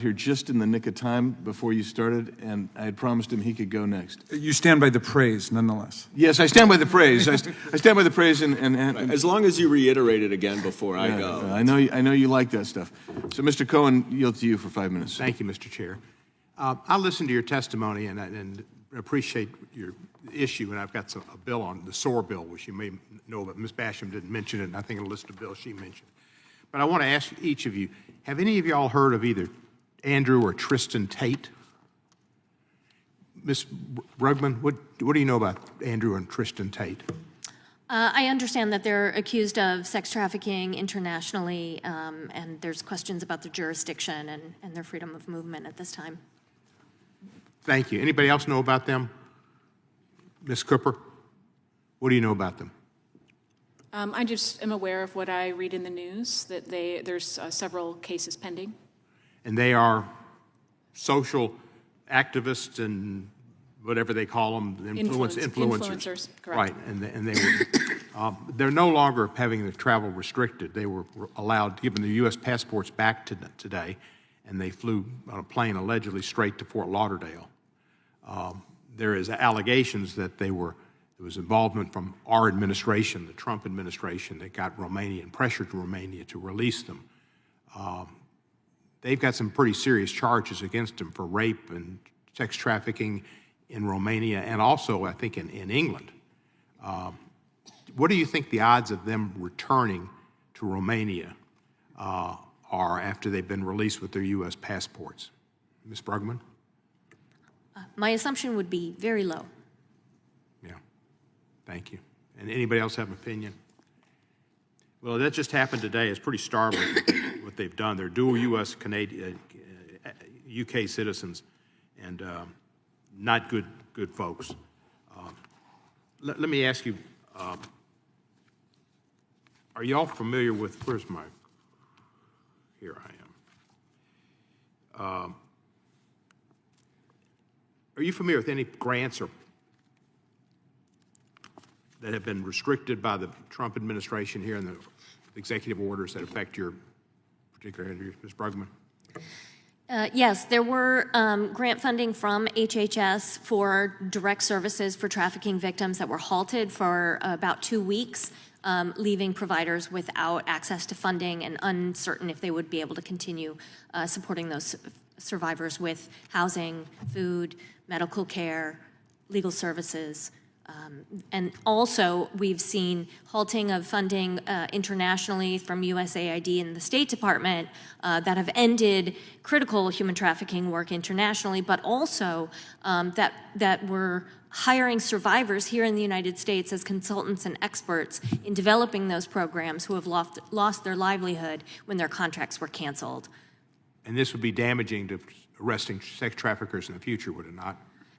Here just in the nick of time before you started, and I had promised him he could go next. You stand by the praise, nonetheless. Yes, I stand by the praise. I stand by the praise, and as long as you reiterate it again before I go. I know you like that stuff. So, Mr. Cohen, yield to you for 5 minutes. Thank you, Mr. Chair. I listened to your testimony and appreciate your issue, and I've got a bill on the SOAR bill, which you may know, but Ms. Basham didn't mention it, and I think in a list of bills she mentioned. But I want to ask each of you, have any of y'all heard of either Andrew or Tristan Tate? Ms. Brugman, what do you know about Andrew and Tristan Tate? I understand that they're accused of sex trafficking internationally, and there's questions about their jurisdiction and their freedom of movement at this time. Thank you. Anybody else know about them? Ms. Cooper, what do you know about them? I just am aware of what I read in the news, that there's several cases pending. And they are social activists and whatever they call them, influencers. Correct. Right, and they were, they're no longer having their travel restricted. They were allowed, given their U.S. passports back today, and they flew on a plane allegedly straight to Fort Lauderdale. There is allegations that there was involvement from our administration, the Trump administration, that got Romania and pressured Romania to release them. They've got some pretty serious charges against them for rape and sex trafficking in Romania and also, I think, in England. What do you think the odds of them returning to Romania are after they've been released with their U.S. passports? Ms. Brugman? My assumption would be very low. Yeah, thank you. And anybody else have an opinion? Well, that just happened today. It's pretty startling what they've done. They're dual U.S. UK citizens, and not good folks. Let me ask you: are you all familiar with? Where's my? Here I am. Are you familiar with any grants that have been restricted by the Trump administration here in the executive orders that affect your particular area, Ms. Brugman? Yes, there were grant funding from HHS for direct services for trafficking victims that were halted for about 2 weeks, leaving providers without access to funding and uncertain if they would be able to continue supporting those survivors with housing, food, medical care, legal services. And also, we've seen halting of funding internationally from USAID and the State Department that have ended critical human trafficking work internationally, but also that we're hiring survivors here in the United States as consultants and experts in developing those programs who have lost their livelihood when their contracts were canceled. And this would be damaging to arresting sex traffickers in the future, would it not?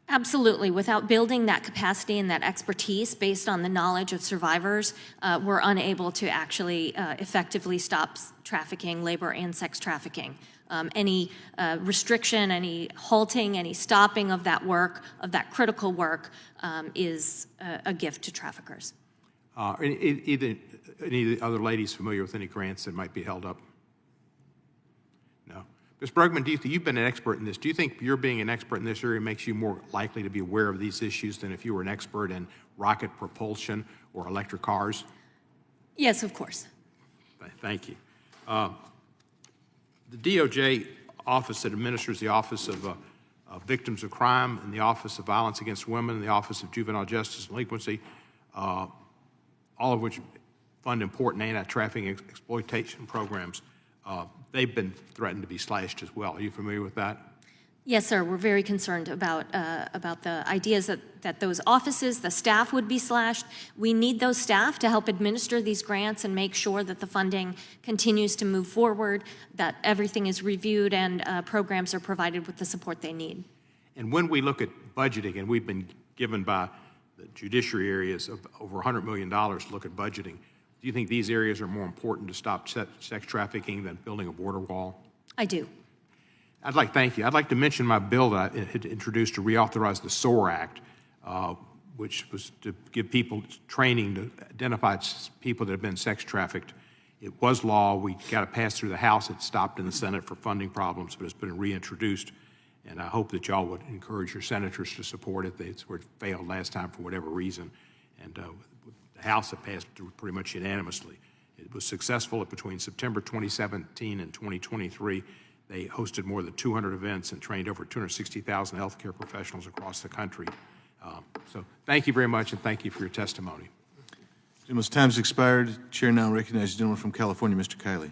Absolutely. Without building that capacity and that expertise based on the knowledge of survivors, we're unable to actually effectively stop trafficking, labor, and sex trafficking. Any restriction, any halting, any stopping of that work, of that critical work, is a gift to traffickers. Any of the other ladies familiar with any grants that might be held up? No. Ms. Brugman, you've been an expert in this. Do you think your being an expert in this area makes you more likely to be aware of these issues than if you were an expert in rocket propulsion or electric cars? Yes, of course. Thank you. The DOJ office that administers the Office of Victims of Crime and the Office of Violence Against Women and the Office of Juvenile Justice and Delinquency, all of which fund important anti-trafficking exploitation programs, they've been threatened to be slashed as well. Are you familiar with that? Yes, sir. We're very concerned about the ideas that those offices, the staff would be slashed. We need those staff to help administer these grants and make sure that the funding continues to move forward, that everything is reviewed and programs are provided with the support they need. And when we look at budgeting, and we've been given by the judiciary areas of over $100 million to look at budgeting, do you think these areas are more important to stop sex trafficking than building a border wall? I do. Thank you. I'd like to mention my bill that I had introduced to reauthorize the SOAR Act, which was to give people training to identify people that have been sex trafficked It was law. We got it passed through the House. It stopped in the Senate for funding problems, but it's been reintroduced. And I hope that y'all would encourage your senators to support it. It's where it failed last time for whatever reason. And the House had passed through pretty much unanimously. It was successful between September 2017 and 2023. They hosted more than 200 events and trained over 260,000 healthcare professionals across the country. So thank you very much, and thank you for your testimony. Gentleman's time's expired. Chair now recognizes the gentleman from California, Mr. Kiley.